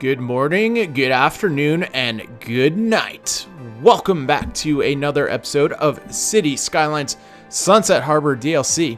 Good morning, good afternoon, and good night. Welcome back to another episode of City Skylines Sunset Harbor DLC.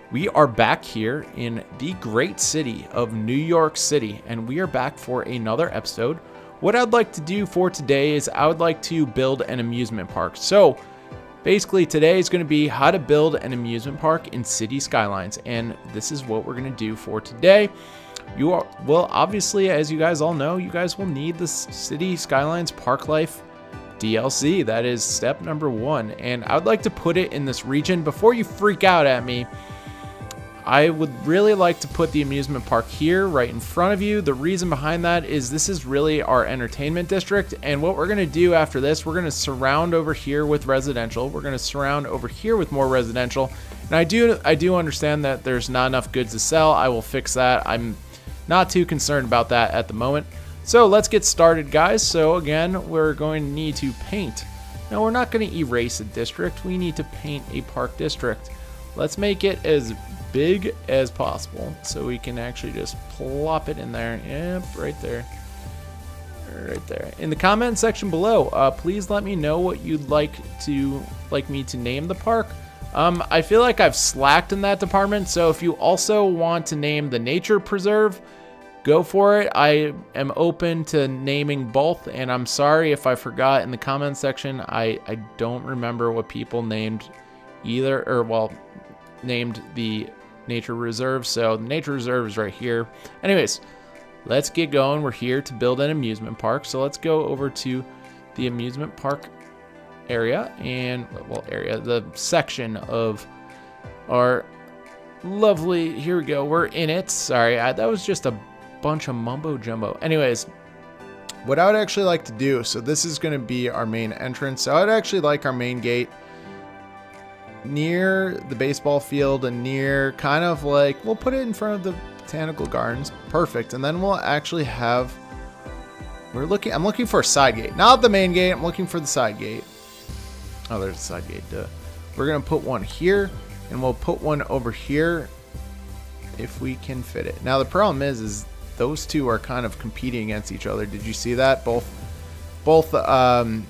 We are back here in the great city of New York City, and we are back for another episode. What I'd like to do for today is I would like to build an amusement park. So basically today is going to be how to build an amusement park in City Skylines, and this is what we're going to do for today. Well, obviously, as you guys all know, you guys will need the City Skylines Parklife DLC. That is step number 1. And I would like to put it in this region. Before you freak out at me, I would really like to put the amusement park here right in front of you. The reason behind that is this is really our entertainment district. And what we're going to do after this, we're going to surround over here with residential. We're going to surround over here with more residential. And I do understand that there's not enough goods to sell. I will fix that. I'm not too concerned about that at the moment. So let's get started, guys. So again, we're going to need to paint. Now, we're not going to erase a district. We need to paint a park district. Let's make it as big as possible so we can actually just plop it in there. Yep, right there. Right there. In the comment section below, please let me know what you'd like me to name the park. I feel like I've slacked in that department, so if you also want to name the nature preserve, go for it. I am open to naming both, and I'm sorry if I forgot in the comment section. I don't remember what people named either, or well, named the nature reserve. So the nature reserve is right here. Anyways, let's get going. We're here to build an amusement park, so let's go over to the amusement park area, and well, the section of our lovely, here we go, we're in it. Sorry, that was just a bunch of mumbo jumbo. Anyways, what I would actually like to do, so this is going to be our main entrance. So I would actually like our main gate near the baseball field and near kind of like, we'll put it in front of the botanical gardens. Perfect. And then we'll actually have, I'm looking for a side gate, not the main gate. I'm looking for the side gate. Oh, there's a side gate. Duh. We're going to put one here, and we'll put one over here if we can fit it. Now, the problem is those two are kind of competing against each other. Did you see that? Both the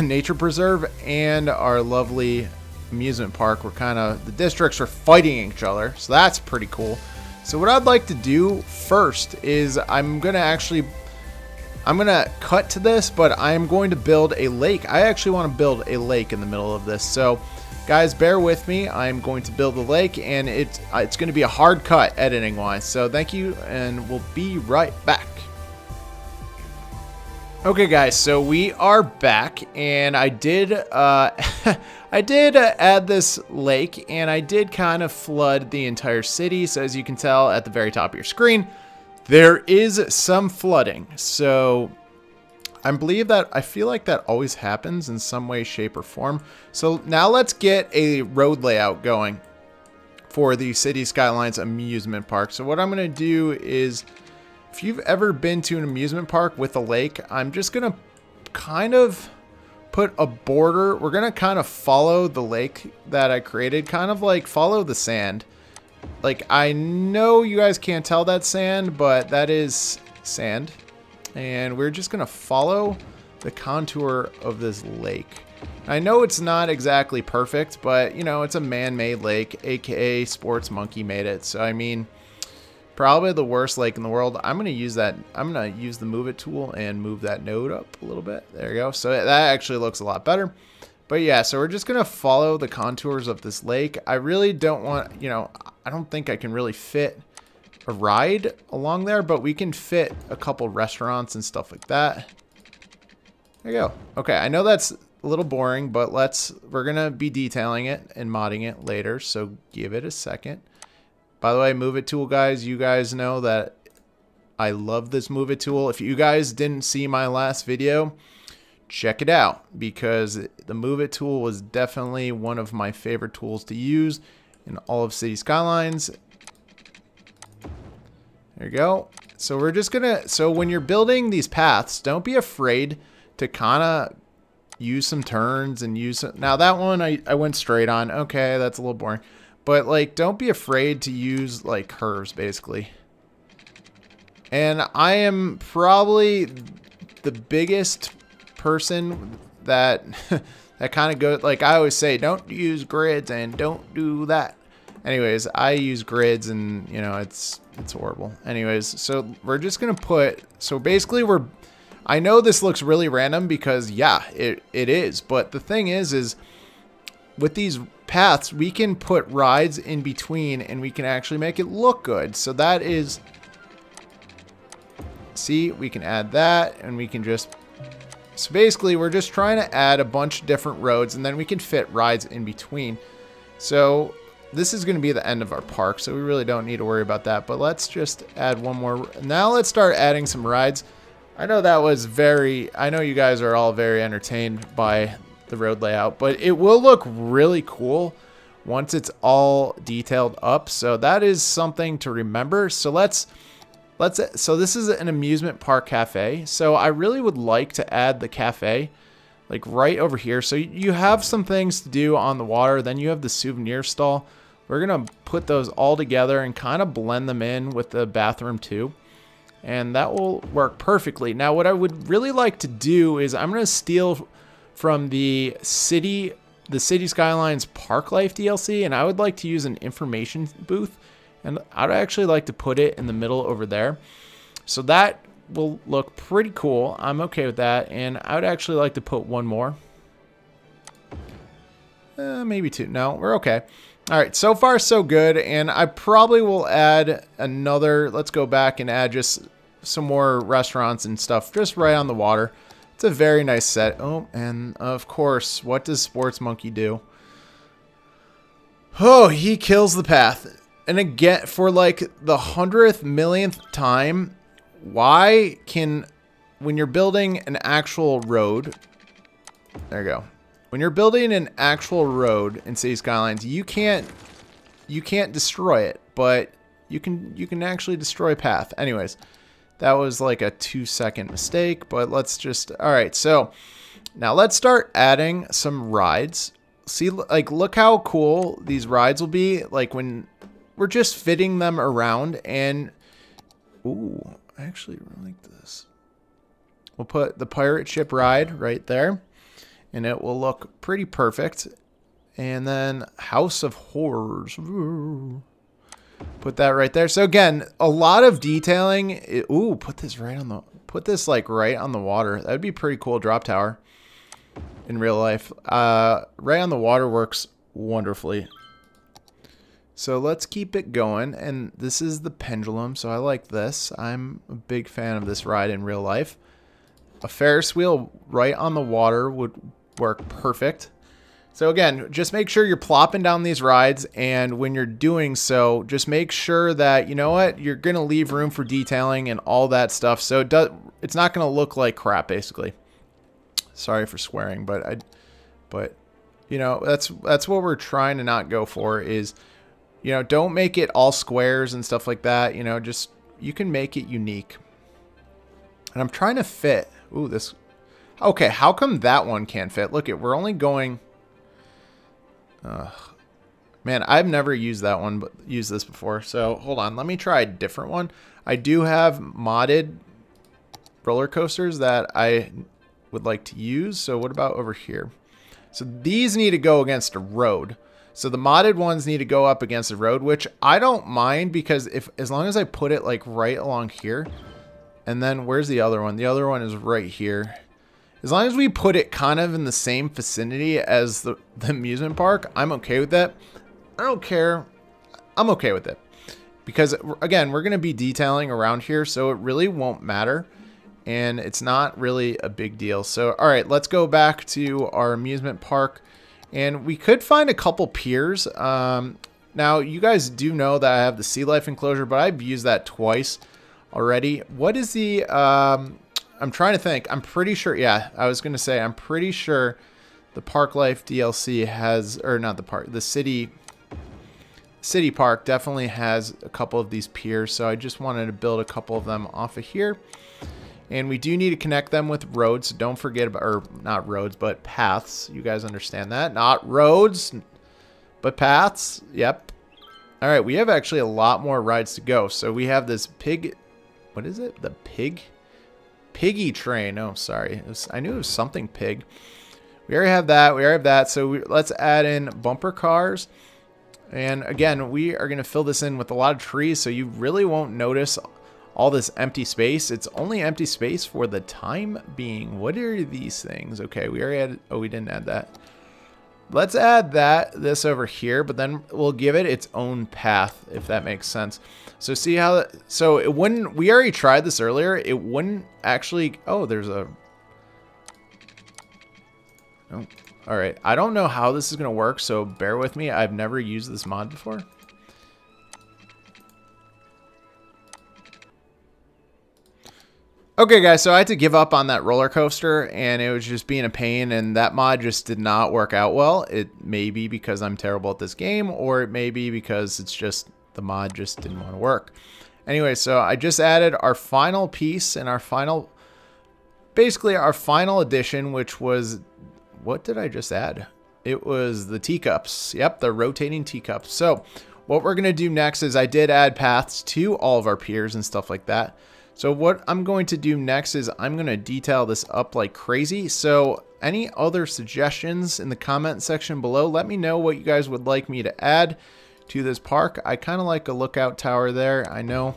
nature preserve and our lovely amusement park were the districts are fighting each other. So that's pretty cool. So what I'd like to do first is I'm going to cut to this, but I'm going to build a lake. I actually want to build a lake in the middle of this. So guys, bear with me. I'm going to build a lake, and it's going to be a hard cut editing wise. So thank you, and we'll be right back. Okay guys, so we are back, and I did add this lake, and I did kind of flood the entire city. So as you can tell at the very top of your screen, there is some flooding. So I feel like that always happens in some way, shape, or form. So now let's get a road layout going for the City Skylines amusement park. So what I'm going to do is, if you've ever been to an amusement park with a lake, I'm just going to kind of put a border. We're going to kind of follow the lake that I created, kind of like follow the sand. Like, I know you guys can't tell that's sand, but that is sand. And we're just going to follow the contour of this lake. I know it's not exactly perfect, but, you know, it's a man-made lake, aka Sports Monkey made it. So, I mean, probably the worst lake in the world. I'm going to use that. I'm going to use the Move It tool and move that node up a little bit. There you go. So that actually looks a lot better. But yeah, so we're just going to follow the contours of this lake. I really don't want, you know, I don't think I can really fit a ride along there, but we can fit a couple restaurants and stuff like that. There you go. Okay, I know that's a little boring, but we're going to be detailing it and modding it later, so give it a second. By the way, Move It tool, guys, you guys know that I love this Move It tool. If you guys didn't see my last video, check it out, because the Move It tool was definitely one of my favorite tools to use in all of City Skylines. There you go. So we're just gonna, so when you're building these paths, don't be afraid to kind of use some turns and use, now that one I went straight on. Okay, that's a little boring. But like, don't be afraid to use like curves basically. And I am probably the biggest person that that kind of goes, like I always say, don't use grids and don't do that. Anyways, I use grids and, you know, it's horrible. Anyways, so we're just going to put, so basically I know this looks really random because yeah, it is. But the thing is with these paths, we can put rides in between and we can actually make it look good. So that is, see, we can add that and we can just, so basically we're just trying to add a bunch of different roads and then we can fit rides in between. So this is going to be the end of our park, so we really don't need to worry about that. But let's just add one more. Now let's start adding some rides. I know that was I know you guys are all very entertained by the road layout, but it will look really cool once it's all detailed up. So that is something to remember. So so this is an amusement park cafe. So I really would like to add the cafe like right over here. So you have some things to do on the water. Then you have the souvenir stall. We're going to put those all together and kind of blend them in with the bathroom too. And that will work perfectly. Now, what I would really like to do is I'm going to steal from the City Skylines Parklife DLC. And I would like to use an information booth. And I'd actually like to put it in the middle over there. So that will look pretty cool. I'm okay with that. And I would actually like to put one more. Maybe two. No, we're okay. All right, so far so good. And I probably will add another, let's go back and add just some more restaurants and stuff just right on the water. It's a very nice set. Oh, and of course, what does Sports Monkey do? Oh, he kills the path. And again, for like the 100th millionth time, why can, when you're building an actual road, there you go. When you're building an actual road in City Skylines, you can't destroy it, but you can actually destroy path. Anyways, that was like a 2-second mistake, but let's just, all right. So now let's start adding some rides. See, like, look how cool these rides will be. Like when we're just fitting them around and, ooh, I actually really like this. We'll put the pirate ship ride right there. And it will look pretty perfect. And then House of Horrors. Put that right there. So again, a lot of detailing. Ooh, put this right on the, put this like right on the water. That would be pretty cool. Drop tower in real life. Right on the water works wonderfully. So let's keep it going. And this is the Pendulum. So I like this. I'm a big fan of this ride in real life. A Ferris wheel right on the water would work perfect. So again, just make sure you're plopping down these rides, and when you're doing so, just make sure that, you know what, you're going to leave room for detailing and all that stuff. So it's not going to look like crap, basically. Sorry for swearing, but you know, that's what we're trying to not go for is, you know, don't make it all squares and stuff like that. You know, just, you can make it unique. And I'm trying to fit. Ooh, this. Okay, how come that one can't fit? Look, we're only going. Man, I've never used that one, but used this before. So hold on, let me try a different one. I do have modded roller coasters that I would like to use. So what about over here? So these need to go against a road. So the modded ones need to go up against a road, which I don't mind because as long as I put it like right along here. And then where's the other one? The other one is right here. As long as we put it kind of in the same vicinity as the amusement park, I'm okay with that. I don't care. I'm okay with it. Because, again, we're going to be detailing around here, so it really won't matter. And it's not really a big deal. So, all right, let's go back to our amusement park. And we could find a couple piers. Now, you guys do know that I have the sea life enclosure, but I've used that twice already. What is the I'm trying to think. I'm pretty sure, yeah, I was gonna say I'm pretty sure the Parklife DLC has, or not the park, the city park definitely has a couple of these piers. So I just wanted to build a couple of them off of here. And we do need to connect them with roads. So don't forget about, or not roads, but paths. You guys understand that? Not roads, but paths. Yep. All right, we have actually a lot more rides to go. So we have this pig what is it? The piggy train. Oh, sorry. I knew it was something pig. We already have that. We already have that. So let's add in bumper cars. And again, we are going to fill this in with a lot of trees, so you really won't notice all this empty space. It's only empty space for the time being. What are these things? Okay, we already added, oh, we didn't add that. Let's add this over here, but then we'll give it its own path, if that makes sense. So see how, so it wouldn't, we already tried this earlier. It wouldn't actually, oh, there's a, oh, all right. I don't know how this is going to work, so bear with me. I've never used this mod before. Okay, guys, so I had to give up on that roller coaster, and it was just being a pain, and that mod just did not work out well. It may be because I'm terrible at this game, or it may be because it's just the mod just didn't want to work. Anyway, so I just added our final piece and our final, basically our final addition, which was, what did I just add? It was the teacups. Yep, the rotating teacups. So what we're going to do next is I did add paths to all of our piers and stuff like that. So what I'm going to do next is I'm going to detail this up like crazy. So any other suggestions in the comment section below, let me know what you guys would like me to add to this park. I kind of like a lookout tower there. I know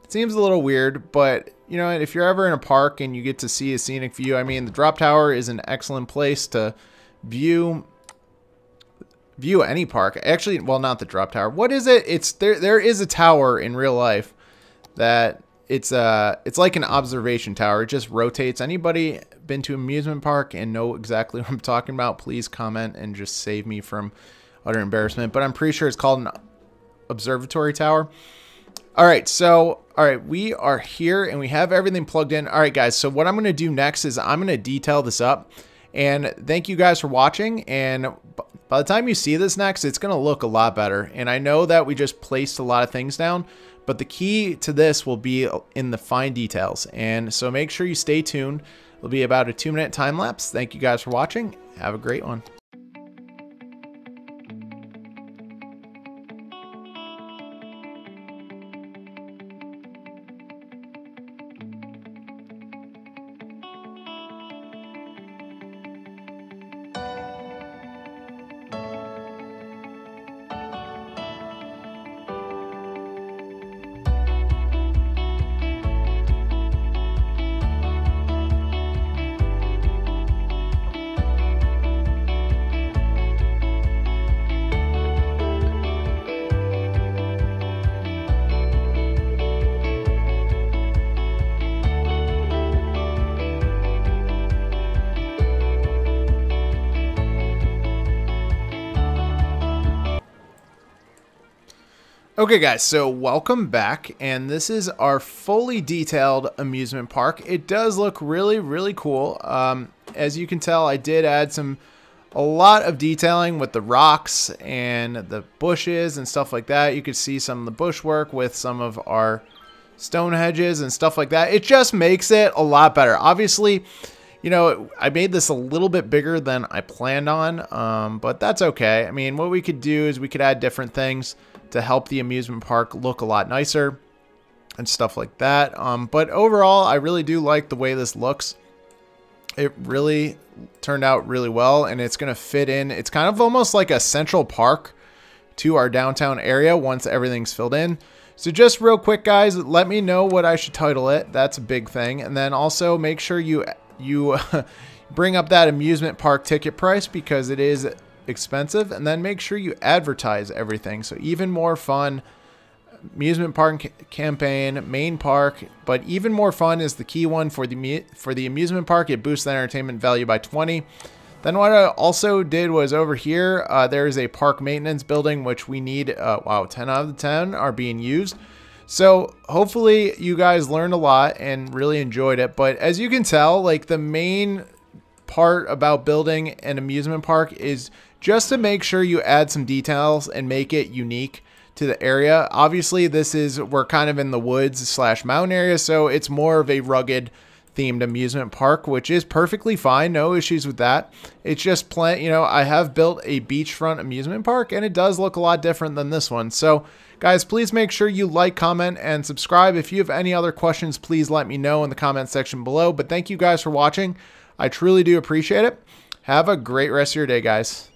it seems a little weird, but you know, if you're ever in a park and you get to see a scenic view, I mean, the drop tower is an excellent place to view any park. Actually, well, not the drop tower. What is it? It's there is a tower in real life that it's like an observation tower. It just rotates. Anybody been to an amusement park and know exactly what I'm talking about, please comment and just save me from utter embarrassment. But I'm pretty sure it's called an observatory tower. All right, so we are here and we have everything plugged in. All right, guys, so what I'm going to do next is I'm going to detail this up. And thank you guys for watching. And by the time you see this next, it's going to look a lot better. And I know that we just placed a lot of things down, but the key to this will be in the fine details. And so make sure you stay tuned. It'll be about a 2-minute time lapse. Thank you guys for watching. Have a great one. Okay guys, so welcome back, and this is our fully detailed amusement park. It does look really, really cool. As you can tell, I did add a lot of detailing with the rocks and the bushes and stuff like that. You could see some of the bushwork with some of our stone hedges and stuff like that. It just makes it a lot better. Obviously, you know, I made this a little bit bigger than I planned on, but that's okay. I mean, what we could do is we could add different things to help the amusement park look a lot nicer and stuff like that. But overall, I really do like the way this looks. It really turned out really well, and it's going to fit in. It's kind of almost like a central park to our downtown area once everything's filled in. So just real quick, guys, let me know what I should title it. That's a big thing. And then also make sure you bring up that amusement park ticket price because it is expensive, and then make sure you advertise everything. So even more fun amusement park campaign, main park, but even more fun is the key one for the amusement park. It boosts the entertainment value by 20. Then what I also did was over here, there is a park maintenance building, which we need, wow, 10 out of the 10 are being used. So hopefully you guys learned a lot and really enjoyed it. But as you can tell, like the main part about building an amusement park is just to make sure you add some details and make it unique to the area. Obviously, we're kind of in the woods / mountain area, so it's more of a rugged themed amusement park, which is perfectly fine. No issues with that. It's just you know, I have built a beachfront amusement park and it does look a lot different than this one. So guys, please make sure you like, comment, and subscribe. If you have any other questions, please let me know in the comment section below. But thank you guys for watching. I truly do appreciate it. Have a great rest of your day, guys.